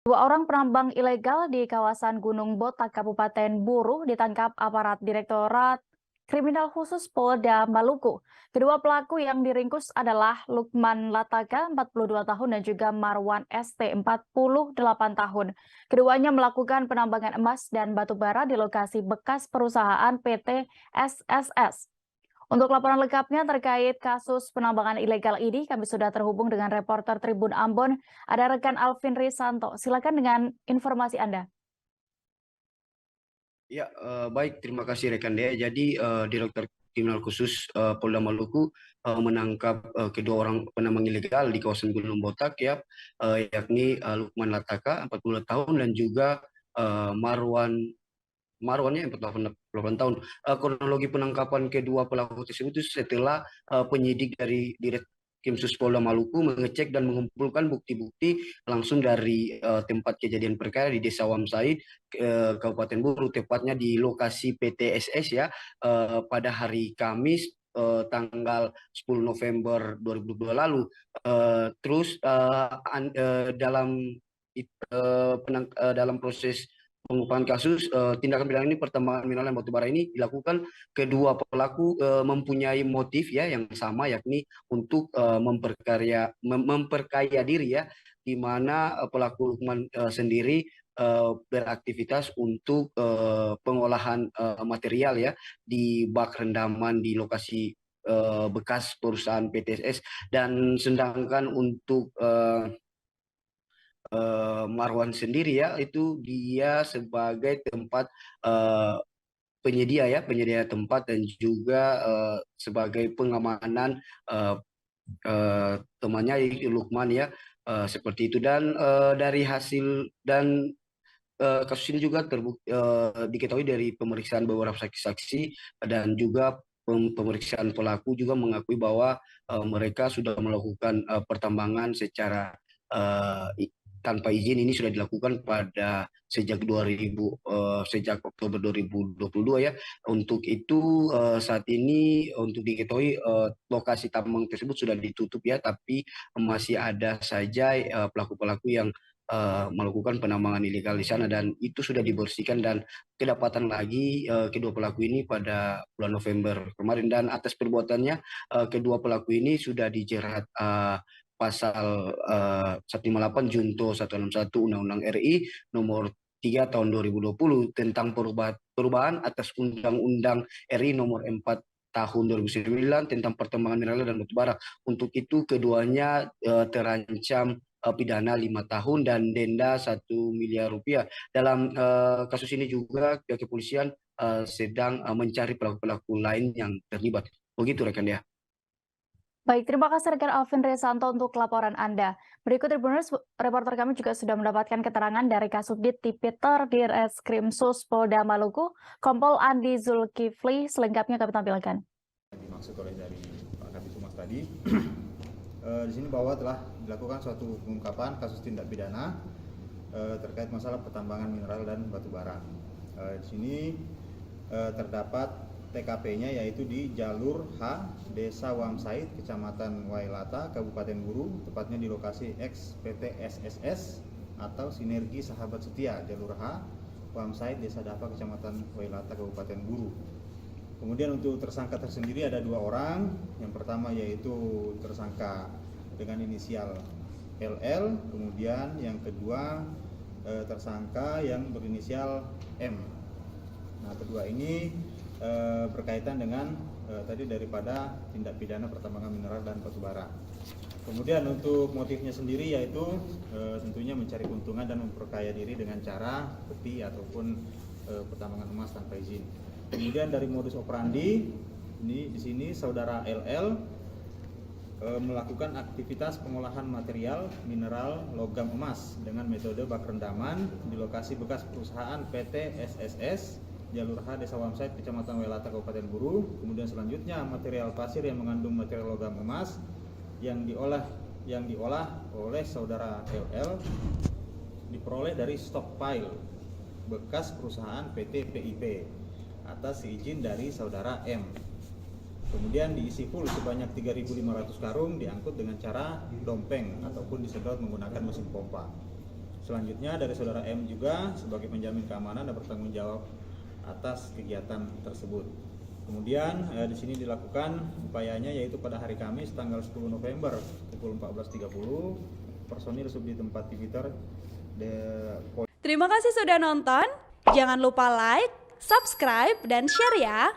Dua orang penambang ilegal di kawasan Gunung Botak, Kabupaten Buru ditangkap aparat Direktorat Kriminal Khusus Polda Maluku. Kedua pelaku yang diringkus adalah Lukman Lataka, 42 tahun, dan juga Marwan ST, 48 tahun. Keduanya melakukan penambangan emas dan batu bara di lokasi bekas perusahaan PT SSS. Untuk laporan lengkapnya terkait kasus penambangan ilegal ini, kami sudah terhubung dengan reporter Tribun Ambon, ada rekan Alvin Risanto. Silakan dengan informasi Anda. Ya, baik. Terima kasih rekan Dea. Jadi, Direktur Kriminal Khusus Polda Maluku menangkap kedua orang penambang ilegal di kawasan Gunung Botak, ya, yakni Lukman Lataka, 40 tahun, dan juga Marwannya 48 tahun. Kronologi penangkapan kedua pelaku tersebut itu setelah penyidik dari Krimsus Polda Maluku mengecek dan mengumpulkan bukti-bukti langsung dari tempat kejadian perkara di Desa Wamsaid, Kabupaten Buru, tepatnya di lokasi PTSS, ya, pada hari Kamis tanggal 10 November 2022 lalu. Dalam proses pengupahan kasus tindakan pidana ini, pertambangan mineral dan batubara ini dilakukan, kedua pelaku mempunyai motif, ya, yang sama, yakni untuk memperkaya diri, ya, di mana pelaku Lukman sendiri beraktivitas untuk pengolahan material, ya, di bak rendaman di lokasi bekas perusahaan PTSS, dan sedangkan untuk Marwan sendiri, ya, itu dia sebagai tempat penyedia tempat, dan juga sebagai pengamanan temannya Lukman, ya, seperti itu. Dan dari hasil dan kasus ini juga diketahui dari pemeriksaan beberapa saksi-saksi, dan juga pemeriksaan pelaku juga mengakui bahwa mereka sudah melakukan pertambangan secara tanpa izin. Ini sudah dilakukan sejak Oktober 2022, ya. Untuk itu saat ini untuk diketahui lokasi tambang tersebut sudah ditutup, ya, tapi masih ada saja pelaku-pelaku yang melakukan penambangan ilegal di sana, dan itu sudah dibersihkan dan kedapatan lagi kedua pelaku ini pada bulan November kemarin. Dan atas perbuatannya kedua pelaku ini sudah dijerat pasal 158 Junto 161 Undang-Undang RI nomor 3 tahun 2020 tentang perubahan atas Undang-Undang RI nomor 4 tahun 2009 tentang pertambangan mineral dan batubara. Untuk itu keduanya terancam pidana 5 tahun dan denda 1 miliar rupiah. Dalam kasus ini juga pihak kepolisian sedang mencari pelaku-pelaku lain yang terlibat. Begitu rekan ya. Baik, terima kasih rekan Alvin Risanto untuk laporan Anda. Berikut Tribuners, reporter kami juga sudah mendapatkan keterangan dari Kasubdit Tipiter di Reskrimsus Polda Maluku, Kompol Andi Zulkifli. Selengkapnya kami tampilkan. Dimaksud oleh dari Pak Kabid Humas tadi, di sini bahwa telah dilakukan suatu pengungkapan kasus tindak pidana terkait masalah pertambangan mineral dan batu bara. Di sini terdapat TKP-nya yaitu di Jalur H, Desa Wamsaid, Kecamatan Wailata, Kabupaten Buru, tepatnya di lokasi ex PT SSS atau Sinergi Sahabat Setia, Jalur H, Wamsaid, Desa Dapa, Kecamatan Wailata, Kabupaten Buru. Kemudian untuk tersangka tersendiri ada dua orang. Yang pertama yaitu tersangka dengan inisial LL, kemudian yang kedua tersangka yang berinisial M. Nah, kedua ini berkaitan dengan tadi daripada tindak pidana pertambangan mineral dan batubara. Kemudian untuk motifnya sendiri yaitu tentunya mencari keuntungan dan memperkaya diri dengan cara peti ataupun pertambangan emas tanpa izin. Kemudian dari modus operandi ini di sini saudara LL melakukan aktivitas pengolahan material mineral logam emas dengan metode bak rendaman di lokasi bekas perusahaan PT SSS Jalur H, Desa Wamsaid, Kecamatan Wailata, Kabupaten Buru. Kemudian selanjutnya material pasir yang mengandung material logam emas yang diolah oleh saudara LL diperoleh dari stockpile bekas perusahaan PT PIP atas izin dari saudara M. Kemudian diisi full sebanyak 3.500 karung, diangkut dengan cara dompeng ataupun disedot menggunakan mesin pompa. Selanjutnya dari saudara M juga sebagai penjamin keamanan dan bertanggung jawab atas kegiatan tersebut. Kemudian di sini dilakukan upayanya yaitu pada hari Kamis tanggal 10 November pukul 14.30 personil subdit tempat Tipiter. Terima kasih sudah nonton. Jangan lupa like, subscribe, dan share ya.